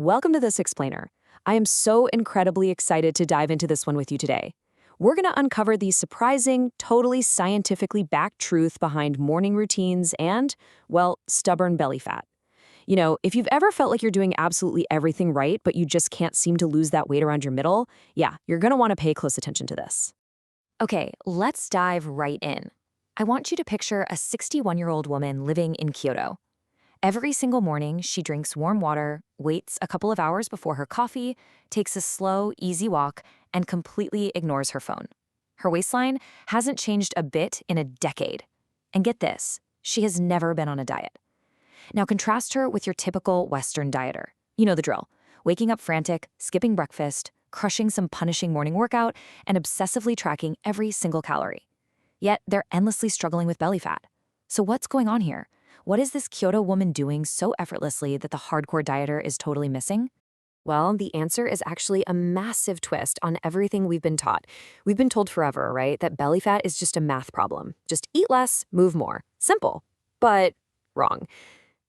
Welcome to This Explainer. I am so incredibly excited to dive into this one with you today. We're going to uncover the surprising, totally scientifically backed truth behind morning routines and, well, stubborn belly fat. If you've ever felt like you're doing absolutely everything right, but you just can't seem to lose that weight around your middle, yeah, you're going to want to pay close attention to this. Okay, let's dive right in. I want you to picture a 61-year-old woman living in Kyoto. Every single morning, she drinks warm water, waits a couple of hours before her coffee, takes a slow, easy walk, and completely ignores her phone. Her waistline hasn't changed a bit in a decade. And get this, she has never been on a diet. Now contrast her with your typical Western dieter. You know the drill. Waking up frantic, skipping breakfast, crushing some punishing morning workout, and obsessively tracking every single calorie. Yet they're endlessly struggling with belly fat. So what's going on here? What is this Kyoto woman doing so effortlessly that the hardcore dieter is totally missing? Well, the answer is actually a massive twist on everything we've been taught. We've been told forever, right, that belly fat is just a math problem. Just eat less, move more. Simple. But wrong.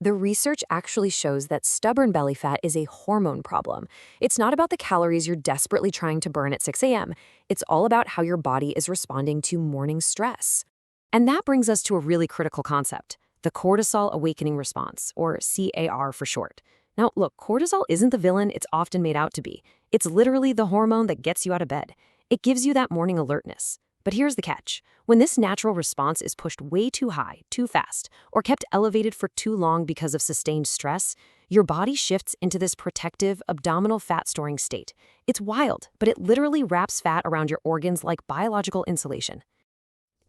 The research actually shows that stubborn belly fat is a hormone problem. It's not about the calories you're desperately trying to burn at 6 a.m. It's all about how your body is responding to morning stress. And that brings us to a really critical concept, the cortisol awakening response, or CAR for short. Now, look, cortisol isn't the villain it's often made out to be. It's literally the hormone that gets you out of bed. It gives you that morning alertness. But here's the catch. When this natural response is pushed way too high, too fast, or kept elevated for too long because of sustained stress, your body shifts into this protective abdominal fat storing state. It's wild, but it literally wraps fat around your organs like biological insulation.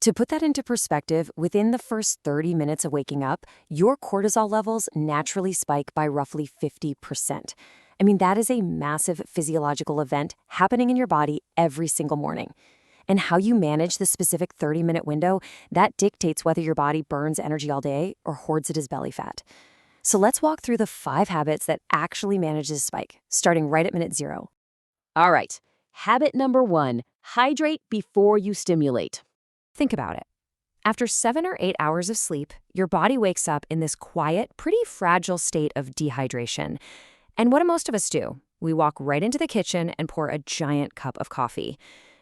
To put that into perspective, within the first 30 minutes of waking up, your cortisol levels naturally spike by roughly 50%. I mean, that is a massive physiological event happening in your body every single morning. And how you manage the specific 30-minute window, that dictates whether your body burns energy all day or hoards it as belly fat. So let's walk through the 5 habits that actually manage this spike, starting right at minute 0. All right, habit number 1, hydrate before you stimulate. Think about it. After 7 or 8 hours of sleep, your body wakes up in this quiet, pretty fragile state of dehydration. And what do most of us do? We walk right into the kitchen and pour a giant cup of coffee.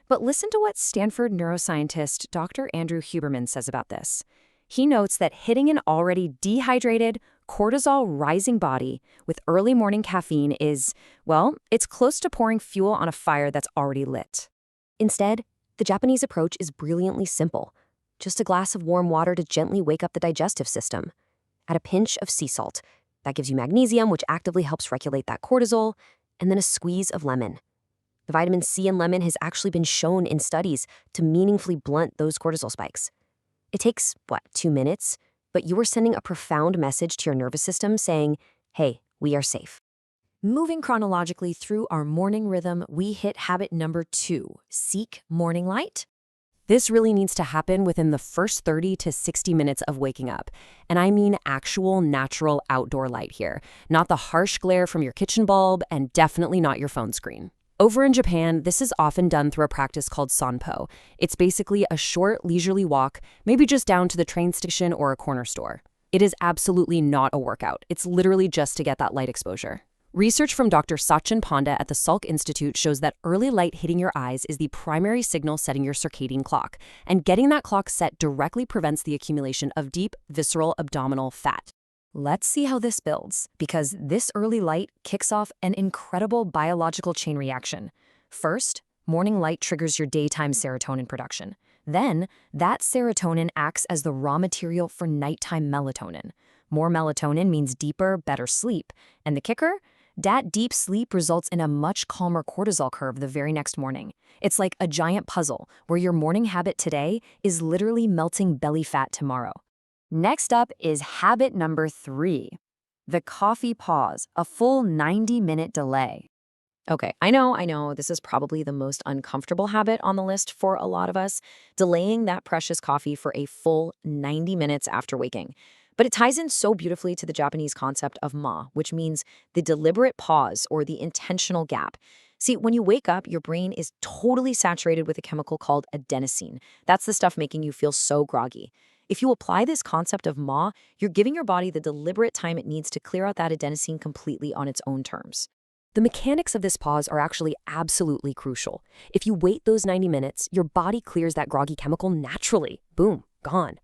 But listen to what Stanford neuroscientist Dr. Andrew Huberman says about this. He notes that hitting an already dehydrated, cortisol-rising body with early morning caffeine is, well, it's close to pouring fuel on a fire that's already lit. Instead, the Japanese approach is brilliantly simple. Just a glass of warm water to gently wake up the digestive system. Add a pinch of sea salt. That gives you magnesium, which actively helps regulate that cortisol, and then a squeeze of lemon. The vitamin C in lemon has actually been shown in studies to meaningfully blunt those cortisol spikes. It takes, 2 minutes? But you are sending a profound message to your nervous system saying, hey, we are safe. Moving chronologically through our morning rhythm, we hit habit number 2, seek morning light. This really needs to happen within the first 30 to 60 minutes of waking up. And I mean actual natural outdoor light here, not the harsh glare from your kitchen bulb and definitely not your phone screen. Over in Japan, this is often done through a practice called Sanpo. It's basically a short, leisurely walk, maybe just down to the train station or a corner store. It is absolutely not a workout. It's literally just to get that light exposure. Research from Dr. Sachin Panda at the Salk Institute shows that early light hitting your eyes is the primary signal setting your circadian clock, and getting that clock set directly prevents the accumulation of deep, visceral abdominal fat. Let's see how this builds, because this early light kicks off an incredible biological chain reaction. First, morning light triggers your daytime serotonin production. Then, that serotonin acts as the raw material for nighttime melatonin. More melatonin means deeper, better sleep. And the kicker? That deep sleep results in a much calmer cortisol curve the very next morning. It's like a giant puzzle where your morning habit today is literally melting belly fat tomorrow. Next up is habit number 3, the coffee pause, a full 90-minute delay. Okay, I know, this is probably the most uncomfortable habit on the list for a lot of us, delaying that precious coffee for a full 90 minutes after waking. But it ties in so beautifully to the Japanese concept of ma, which means the deliberate pause or the intentional gap. See, when you wake up, your brain is totally saturated with a chemical called adenosine. That's the stuff making you feel so groggy. If you apply this concept of MA, you're giving your body the deliberate time it needs to clear out that adenosine completely on its own terms. The mechanics of this pause are actually absolutely crucial. If you wait those 90 minutes, your body clears that groggy chemical naturally. Boom, gone.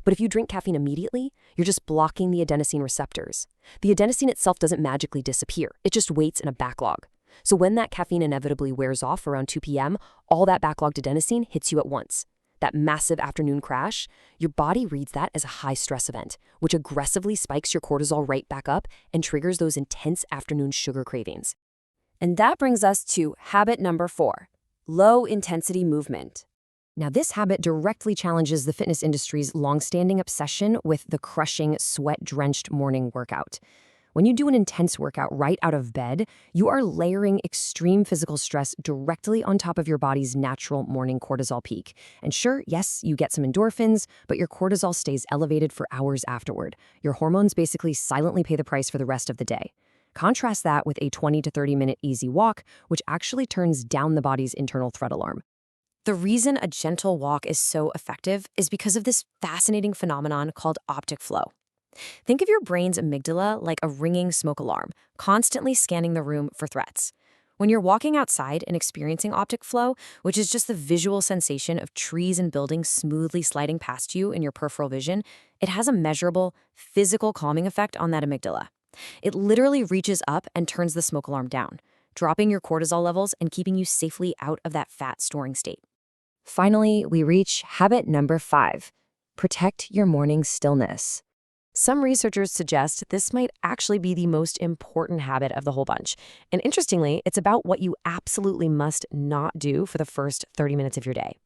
But if you drink caffeine immediately, you're just blocking the adenosine receptors. The adenosine itself doesn't magically disappear. It just waits in a backlog. So when that caffeine inevitably wears off around 2 p.m., all that backlogged adenosine hits you at once. That massive afternoon crash, your body reads that as a high-stress event, which aggressively spikes your cortisol right back up and triggers those intense afternoon sugar cravings. And that brings us to habit number 4, low-intensity movement. Now, this habit directly challenges the fitness industry's long-standing obsession with the crushing, sweat-drenched morning workout. When you do an intense workout right out of bed, you are layering extreme physical stress directly on top of your body's natural morning cortisol peak. And sure, yes, you get some endorphins, but your cortisol stays elevated for hours afterward. Your hormones basically silently pay the price for the rest of the day. Contrast that with a 20 to 30-minute easy walk, which actually turns down the body's internal threat alarm. The reason a gentle walk is so effective is because of this fascinating phenomenon called optic flow. Think of your brain's amygdala like a ringing smoke alarm, constantly scanning the room for threats. When you're walking outside and experiencing optic flow, which is just the visual sensation of trees and buildings smoothly sliding past you in your peripheral vision, it has a measurable, physical calming effect on that amygdala. It literally reaches up and turns the smoke alarm down, dropping your cortisol levels and keeping you safely out of that fat-storing state. Finally, we reach habit number 5, protect your morning stillness. Some researchers suggest this might actually be the most important habit of the whole bunch. And interestingly, it's about what you absolutely must not do for the first 30 minutes of your day.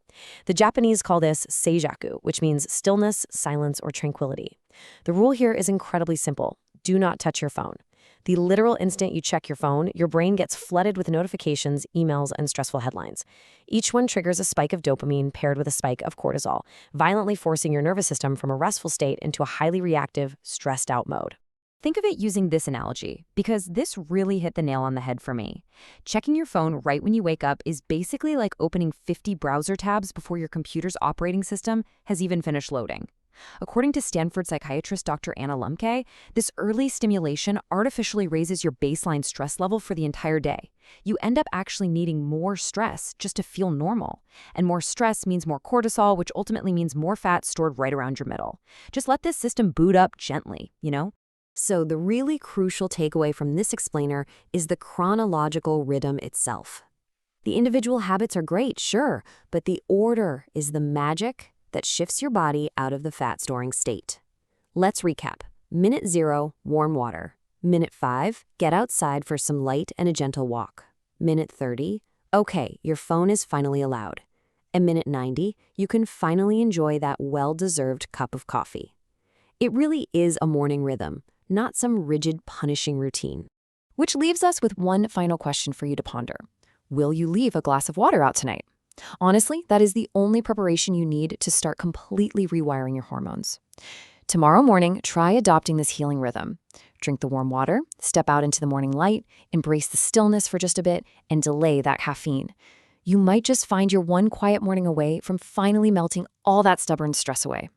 The Japanese call this seijaku, which means stillness, silence, or tranquility. The rule here is incredibly simple. Do not touch your phone. The literal instant you check your phone, your brain gets flooded with notifications, emails, and stressful headlines. Each one triggers a spike of dopamine paired with a spike of cortisol, violently forcing your nervous system from a restful state into a highly reactive, stressed-out mode. Think of it using this analogy, because this really hit the nail on the head for me. Checking your phone right when you wake up is basically like opening 50 browser tabs before your computer's operating system has even finished loading. According to Stanford psychiatrist Dr. Anna Lembke, this early stimulation artificially raises your baseline stress level for the entire day. You end up actually needing more stress just to feel normal. And more stress means more cortisol, which ultimately means more fat stored right around your middle. Just let this system boot up gently, you know? So the really crucial takeaway from this explainer is the chronological rhythm itself. The individual habits are great, sure, but the order is the magic that shifts your body out of the fat-storing state. Let's recap. Minute 0, warm water. Minute 5, get outside for some light and a gentle walk. Minute 30, okay, your phone is finally allowed. And minute 90, you can finally enjoy that well-deserved cup of coffee. It really is a morning rhythm, not some rigid, punishing routine. Which leaves us with one final question for you to ponder. Will you leave a glass of water out tonight? Honestly, that is the only preparation you need to start completely rewiring your hormones. Tomorrow morning, try adopting this healing rhythm. Drink the warm water, step out into the morning light, embrace the stillness for just a bit, and delay that caffeine. You might just find you're one quiet morning away from finally melting all that stubborn stress away.